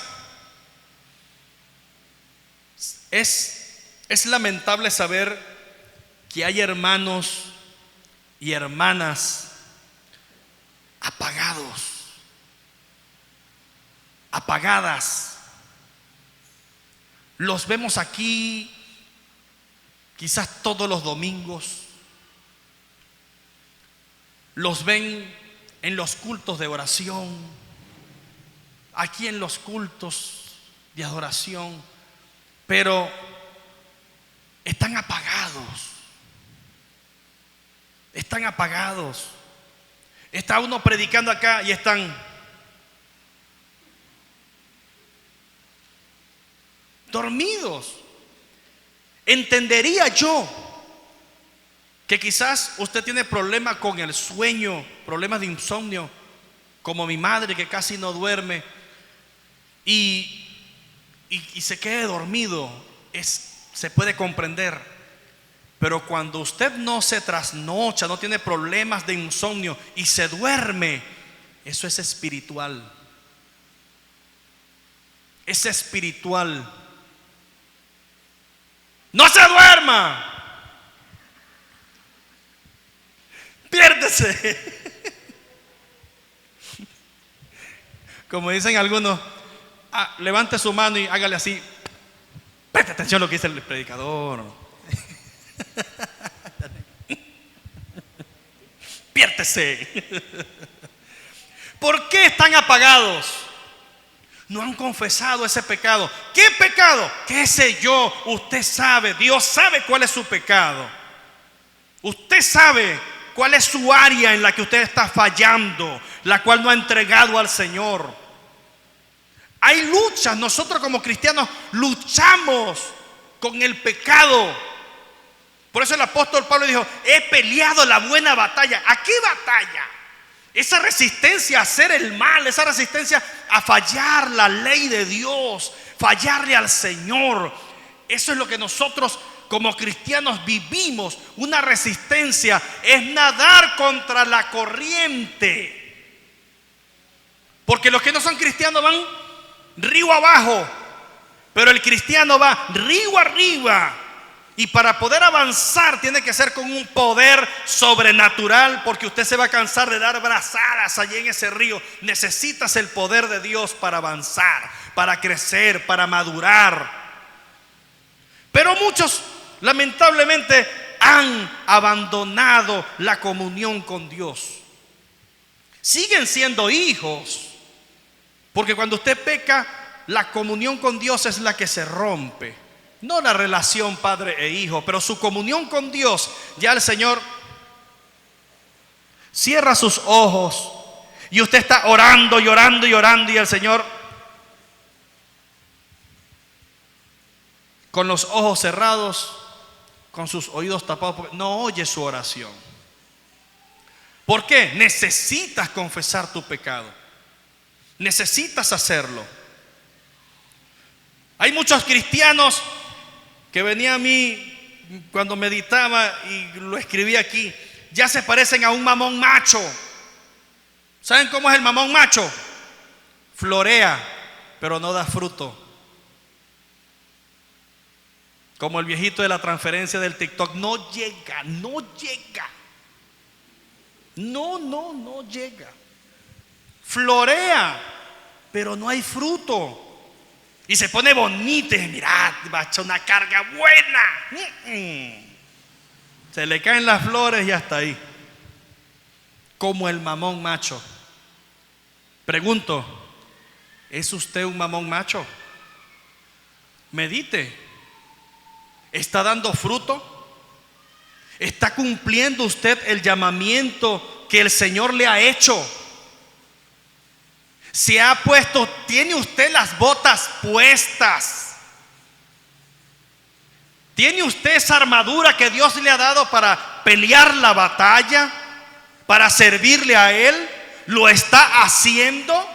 Es lamentable saber que hay hermanos y hermanas apagadas. Los vemos aquí quizás todos los domingos, los ven en los cultos de oración, aquí en los cultos de adoración, pero están apagados. Está uno predicando acá y están dormidos. Entendería yo que quizás usted tiene problemas con el sueño, problemas de insomnio, como mi madre, que casi no duerme y se quede dormido. Se puede comprender. Pero cuando usted no se trasnocha, no tiene problemas de insomnio y se duerme, eso es espiritual. Es espiritual. No se duerma. Piérdese. Como dicen algunos, levante su mano y hágale así. Preste atención a lo que dice el predicador. Piérdese. ¿Por qué están apagados? No han confesado ese pecado. ¿Qué pecado? ¿Qué sé yo? Usted sabe, Dios sabe cuál es su pecado. Usted sabe cuál es su área en la que usted está fallando, la cual no ha entregado al Señor. Hay luchas, nosotros como cristianos luchamos con el pecado. Por eso el apóstol Pablo dijo: he peleado la buena batalla. ¿A qué batalla? Esa resistencia a hacer el mal, esa resistencia a fallar la ley de Dios, fallarle al Señor. Eso es lo que nosotros como cristianos vivimos. Una resistencia es nadar contra la corriente. Porque los que no son cristianos van río abajo, pero el cristiano va río arriba. Y para poder avanzar tiene que ser con un poder sobrenatural, porque usted se va a cansar de dar brazadas allí en ese río. Necesitas el poder de Dios para avanzar, para crecer, para madurar. Pero muchos lamentablemente han abandonado la comunión con Dios. Siguen siendo hijos, porque cuando usted peca, la comunión con Dios es la que se rompe. No la relación padre e hijo, pero su comunión con Dios. Ya el Señor cierra sus ojos y usted está orando y orando y orando, y el Señor con los ojos cerrados, con sus oídos tapados, no oye su oración. ¿Por qué? Necesitas confesar tu pecado. Necesitas hacerlo. Hay muchos cristianos que venía a mí cuando meditaba y lo escribí aquí, ya se parecen a un mamón macho. ¿Saben cómo es el mamón macho? Florea, pero no da fruto. Como el viejito de la transferencia del TikTok, no llega. No llega. Florea, pero no hay fruto. Y se pone bonito, y mirad, va a echar una carga buena. Se le caen las flores y hasta ahí. Como el mamón macho. Pregunto, ¿es usted un mamón macho? Medite. ¿Está dando fruto? ¿Está cumpliendo usted el llamamiento que el Señor le ha hecho? Se ha puesto, tiene usted las botas puestas. ¿Tiene usted esa armadura que Dios le ha dado para pelear la batalla, para servirle a Él? ¿Lo está haciendo?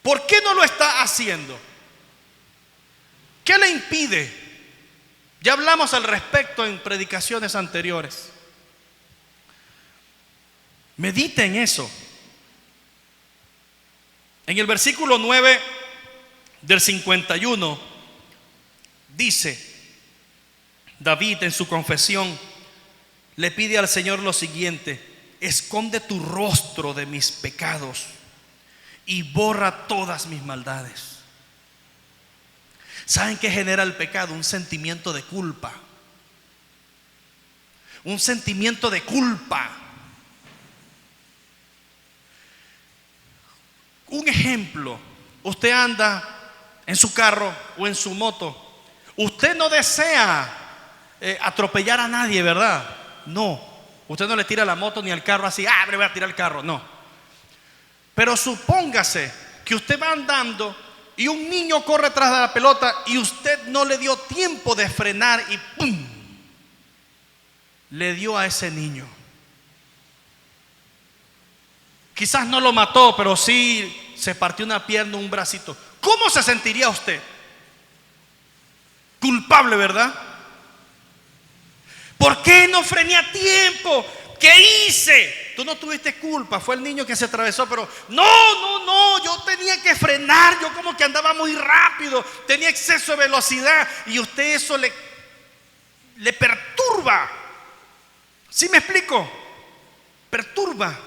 ¿Por qué no lo está haciendo? ¿Qué le impide? Ya hablamos al respecto en predicaciones anteriores. Medite en eso. En el versículo 9 del 51 dice, David en su confesión le pide al Señor lo siguiente: esconde tu rostro de mis pecados y borra todas mis maldades. ¿Saben qué genera el pecado? Un sentimiento de culpa. Un sentimiento de culpa. Un ejemplo, usted anda en su carro o en su moto. Usted no desea atropellar a nadie, ¿verdad? No, usted no le tira la moto ni al carro así, me voy a tirar el carro, no. Pero supóngase que usted va andando y un niño corre tras de la pelota y usted no le dio tiempo de frenar y ¡pum! Le dio a ese niño. Quizás no lo mató, pero sí se partió una pierna, un bracito. ¿Cómo se sentiría usted? Culpable, ¿verdad? ¿Por qué no frené a tiempo? ¿Qué hice? Tú no tuviste culpa, fue el niño que se atravesó, pero no, yo tenía que frenar, yo como que andaba muy rápido, tenía exceso de velocidad y usted eso le perturba. ¿Sí me explico? Perturba.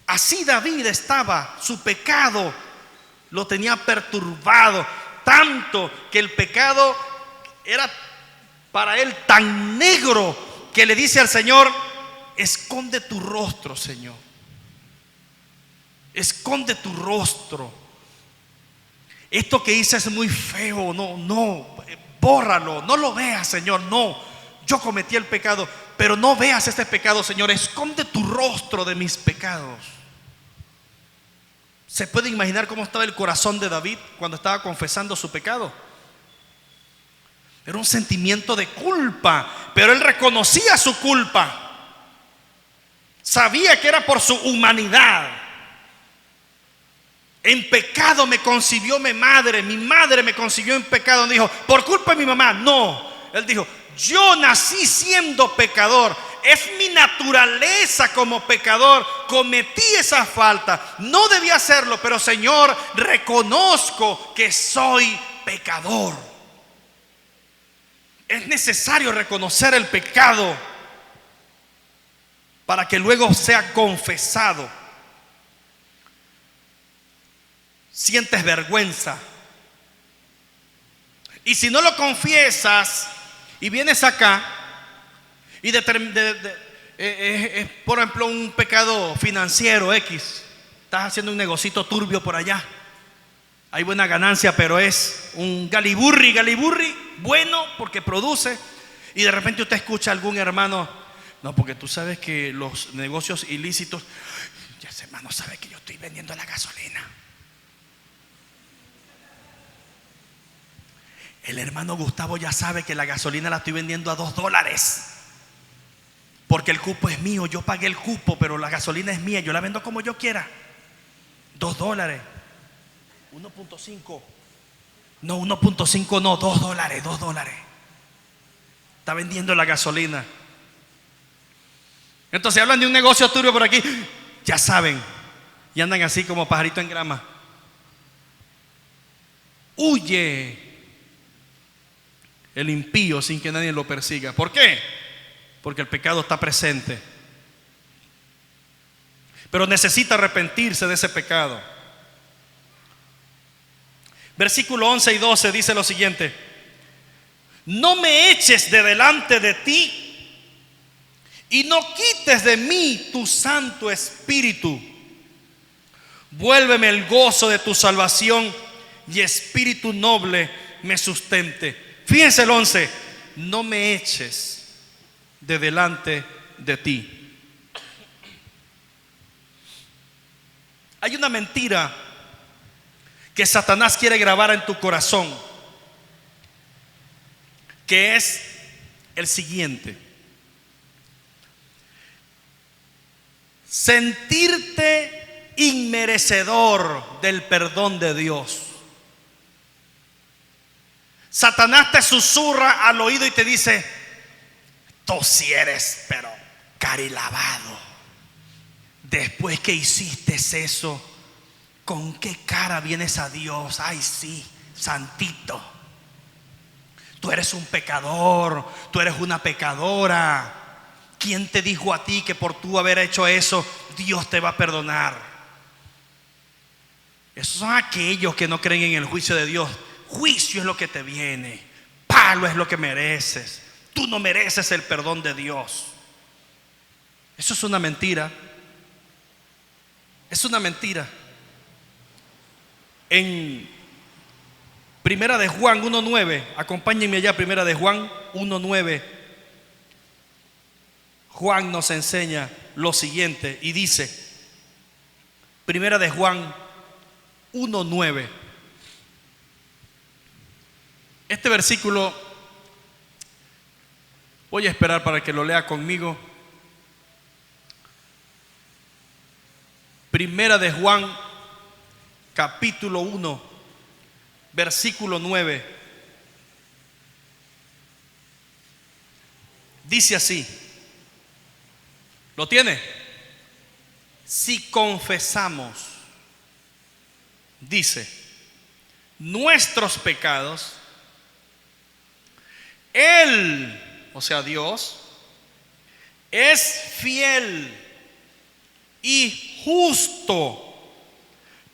Así David estaba, su pecado lo tenía perturbado, tanto que el pecado era para él tan negro que le dice al Señor: esconde tu rostro, Señor. Esconde tu rostro. Esto que hice es muy feo. No, bórralo. No lo veas, Señor. No, yo cometí el pecado, pero no veas este pecado, Señor. Esconde tu rostro de mis pecados. ¿Se puede imaginar cómo estaba el corazón de David cuando estaba confesando su pecado? Era un sentimiento de culpa, pero él reconocía su culpa. Sabía que era por su humanidad. En pecado me concibió mi madre me concibió en pecado. No dijo, por culpa de mi mamá. No, él dijo, yo nací siendo pecador. Es mi naturaleza como pecador. Cometí esa falta. No debía hacerlo, pero Señor, reconozco que soy pecador. Es necesario reconocer el pecado para que luego sea confesado. Sientes vergüenza. Y si no lo confiesas y vienes acá y por ejemplo un pecado financiero X, estás haciendo un negocito turbio por allá, hay buena ganancia, pero es un galiburri bueno porque produce, y de repente usted escucha a algún hermano, no, porque tú sabes que los negocios ilícitos, ya ese hermano sabe que yo estoy vendiendo la gasolina. El hermano Gustavo ya sabe que la gasolina la estoy vendiendo a $2, porque el cupo es mío, yo pagué el cupo, pero la gasolina es mía, yo la vendo como yo quiera. $2, 1.5, no, 1.5 no, $2. Está vendiendo la gasolina. Entonces hablan de un negocio turbio por aquí, ya saben, y andan así como pajarito en grama. Huye el impío sin que nadie lo persiga. ¿Por qué? Porque el pecado está presente, pero necesita arrepentirse de ese pecado. Versículo 11 y 12 dice lo siguiente: no me eches de delante de ti y no quites de mí tu Santo Espíritu. Vuélveme el gozo de tu salvación y espíritu noble me sustente. Fíjense el 11: no me eches de delante de ti. Hay una mentira que Satanás quiere grabar en tu corazón, que es el siguiente: sentirte inmerecedor del perdón de Dios. Satanás te susurra al oído y te dice, tú sí eres, pero carilavado. Después que hiciste eso, ¿con qué cara vienes a Dios? Ay, sí, santito. Tú eres un pecador, tú eres una pecadora. ¿Quién te dijo a ti que por tú haber hecho eso, Dios te va a perdonar? Esos son aquellos que no creen en el juicio de Dios. Juicio es lo que te viene, palo es lo que mereces. Tú no mereces el perdón de Dios. Eso es una mentira. Es una mentira. En Primera de Juan 1:9, acompáñenme allá, Primera de Juan 1:9. Juan nos enseña lo siguiente y dice, Primera de Juan 1:9. Este versículo voy a esperar para que lo lea conmigo. Primera de Juan, capítulo 1, versículo 9. Dice así. ¿Lo tiene? Si confesamos, dice, nuestros pecados, Él, o sea Dios, es fiel y justo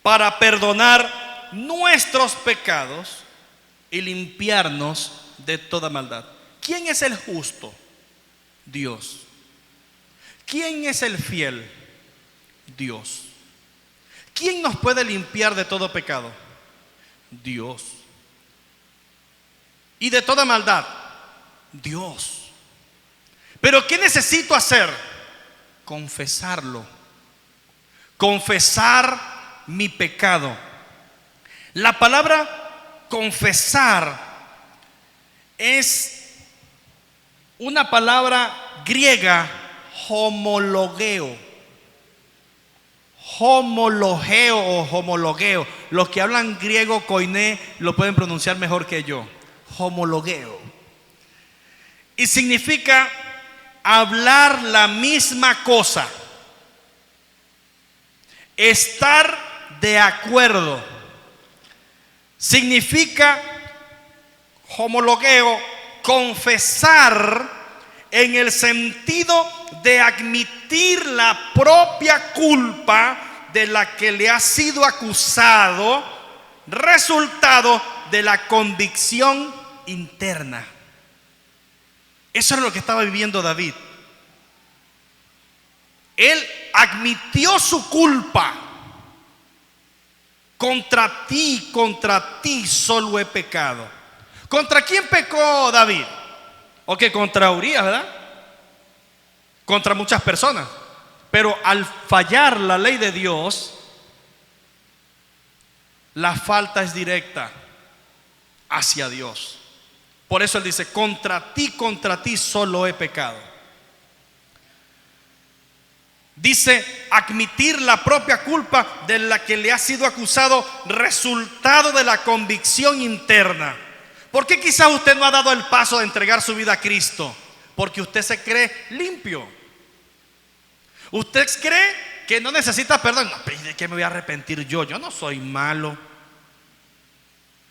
para perdonar nuestros pecados y limpiarnos de toda maldad. ¿Quién es el justo? Dios. ¿Quién es el fiel? Dios. ¿Quién nos puede limpiar de todo pecado? Dios. ¿Y de toda maldad? Dios. ¿Pero qué necesito hacer? Confesarlo. Confesar mi pecado. La palabra confesar es una palabra griega, homologeo. Homologeo o homologueo. Los que hablan griego koiné lo pueden pronunciar mejor que yo. Homologeo. Y significa hablar la misma cosa. Estar de acuerdo. Significa homologueo, confesar en el sentido de admitir la propia culpa de la que le ha sido acusado, resultado de la convicción interna. Eso es lo que estaba viviendo David. Él admitió su culpa. Contra ti solo he pecado. ¿Contra quién pecó David? Ok, contra Urías, ¿verdad? Contra muchas personas. Pero al fallar la ley de Dios, la falta es directa hacia Dios. Por eso él dice, contra ti solo he pecado. Dice, admitir la propia culpa de la que le ha sido acusado, resultado de la convicción interna. ¿Por qué quizás usted no ha dado el paso de entregar su vida a Cristo? Porque usted se cree limpio. Usted cree que no necesita perdón. No, ¿de qué me voy a arrepentir yo? Yo no soy malo.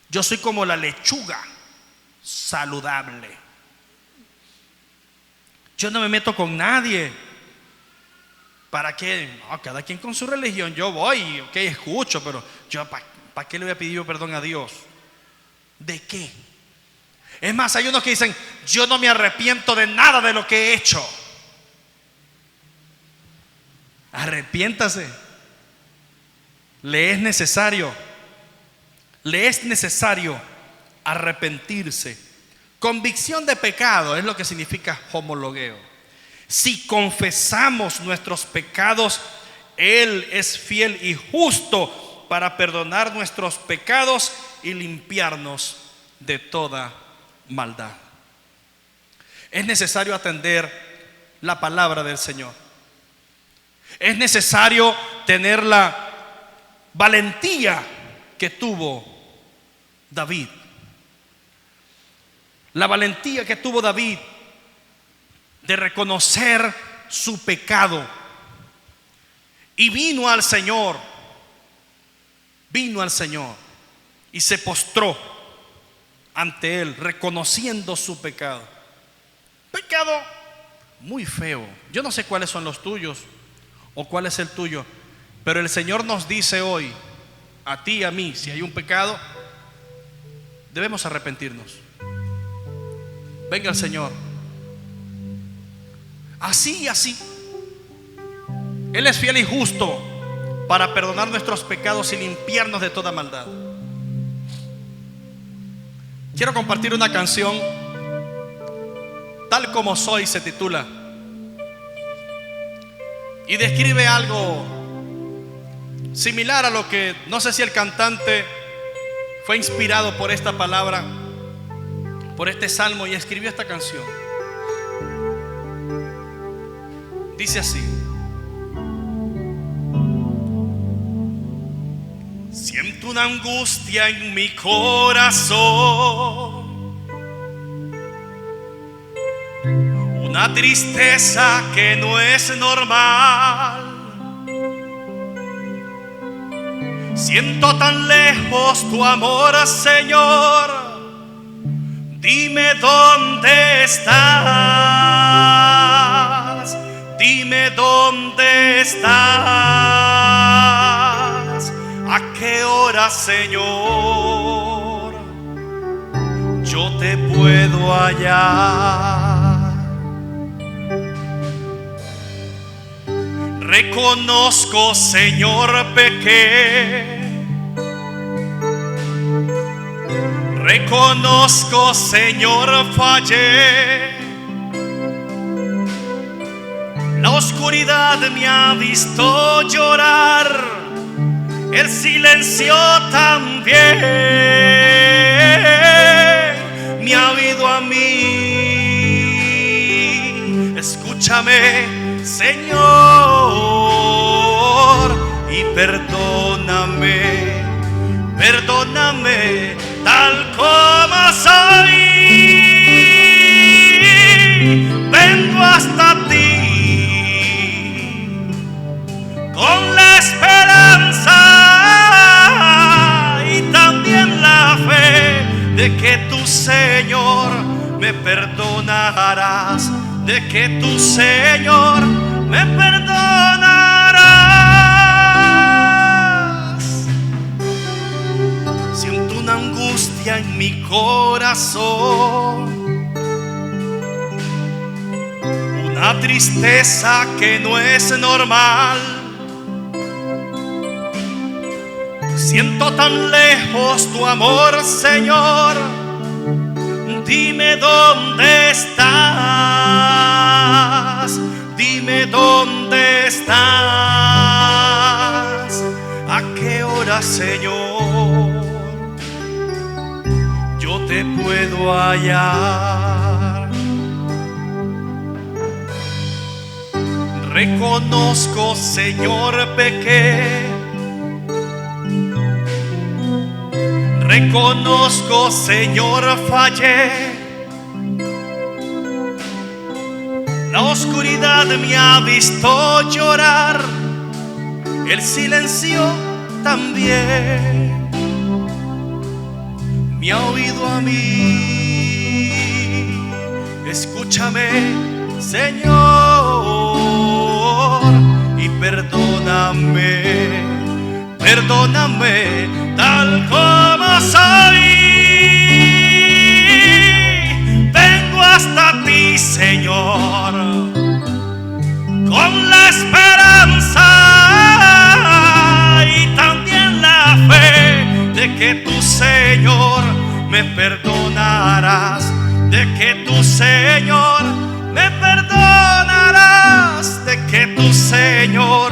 Yo soy como la lechuga, saludable. Yo no me meto con nadie. ¿Para qué? No, cada quien con su religión. Yo voy, ok, escucho, pero yo ¿para qué le voy a pedir yo perdón a Dios? ¿De qué? Es más, hay unos que dicen, yo no me arrepiento de nada de lo que he hecho. Arrepiéntase. Le es necesario arrepentirse. Convicción de pecado es lo que significa homologueo. Si confesamos nuestros pecados, Él es fiel y justo para perdonar nuestros pecados y limpiarnos de toda maldad. Es necesario atender la palabra del Señor. Es necesario tener la valentía que tuvo David. La valentía que tuvo David de reconocer su pecado. Y vino al Señor y se postró ante Él, reconociendo su pecado. Pecado muy feo. Yo no sé cuáles son los tuyos o cuál es el tuyo, pero el Señor nos dice hoy, a ti y a mí, si hay un pecado, debemos arrepentirnos. Venga el Señor. Así y así. Él es fiel y justo para perdonar nuestros pecados y limpiarnos de toda maldad. Quiero compartir una canción, Tal como soy se titula, y describe algo similar a lo que, no sé si el cantante fue inspirado por esta palabra, por este salmo, y escribió esta canción. Dice así: siento una angustia en mi corazón, una tristeza que no es normal. Siento tan lejos tu amor, Señor. Dime dónde estás. Dime dónde estás. ¿A qué hora, Señor, yo te puedo hallar? Reconozco, Señor, pequé. Reconozco, Señor, fallé. La oscuridad me ha visto llorar, el silencio también me ha oído a mí. Escúchame, Señor, y perdóname, perdóname tal como soy. Vengo hasta ti con la esperanza y también la fe de que tu Señor me perdonarás, de que tu Señor me perdonarás. Siento una angustia en mi corazón, una tristeza que no es normal. Siento tan lejos tu amor, Señor. Dime dónde estás. Dime dónde estás. ¿A qué hora, Señor, yo te puedo hallar? Reconozco, Señor, pequé. Reconozco, Señor, fallé. La oscuridad me ha visto llorar, el silencio también me ha oído a mí. Escúchame, Señor, y perdóname, perdóname tal como soy. Vengo hasta ti, Señor, con la esperanza y también la fe de que tu Señor me perdonarás, de que tu Señor me perdonarás, de que tu Señor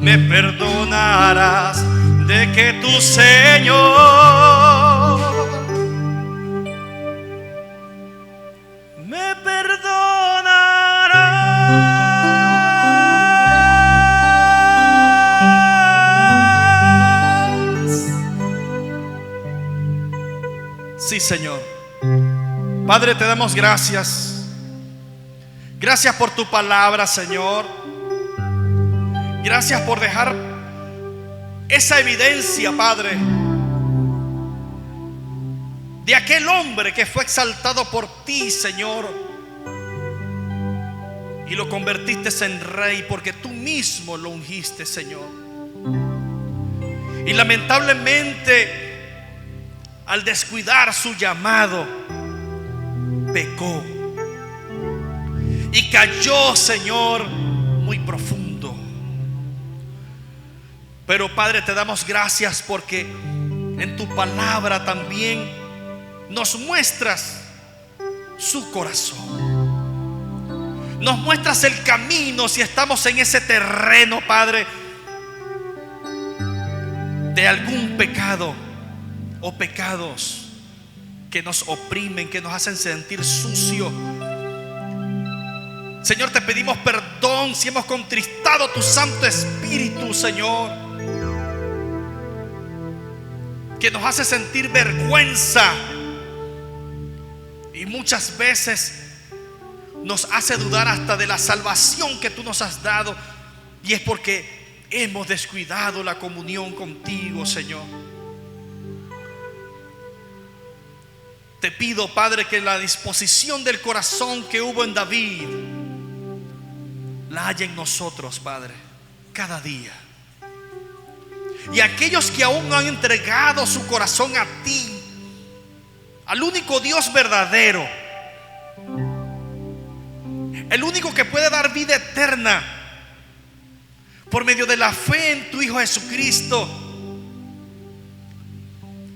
me perdonarás, de que tu Señor me perdonarás. Sí, Señor. Padre, te damos gracias. Gracias por tu palabra, Señor. Gracias por dejar esa evidencia, Padre, de aquel hombre que fue exaltado por ti, Señor, y lo convertiste en rey porque tú mismo lo ungiste, Señor. Y lamentablemente, al descuidar su llamado, pecó y cayó, Señor, muy profundo. Pero Padre, te damos gracias porque en tu palabra también nos muestras su corazón. Nos muestras el camino si estamos en ese terreno, Padre, de algún pecado o pecados que nos oprimen, que nos hacen sentir sucios. Señor, te pedimos perdón si hemos contristado tu Santo Espíritu, Señor, que nos hace sentir vergüenza y muchas veces nos hace dudar hasta de la salvación que tú nos has dado, y es porque hemos descuidado la comunión contigo, Señor. Te pido, Padre, que la disposición del corazón que hubo en David la haya en nosotros, Padre, cada día. Y aquellos que aún no han entregado su corazón a ti, al único Dios verdadero, el único que puede dar vida eterna, por medio de la fe en tu Hijo Jesucristo.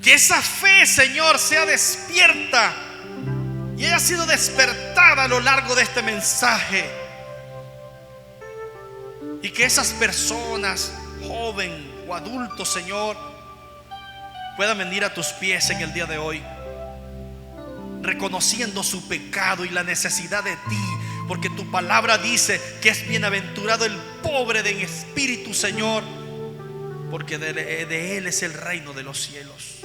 Que esa fe, Señor, sea despierta y haya sido despertada a lo largo de este mensaje. Y que esas personas, joven o adultos, Señor, puedan venir a tus pies en el día de hoy, reconociendo su pecado y la necesidad de ti. Porque tu palabra dice que es bienaventurado el pobre de espíritu, Señor, porque de él es el reino de los cielos.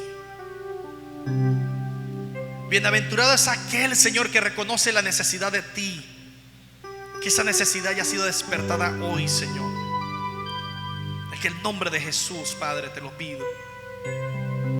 Bienaventurado es aquel, Señor, que reconoce la necesidad de ti. Que esa necesidad haya sido despertada hoy, Señor. En el nombre de Jesús, Padre, te lo pido.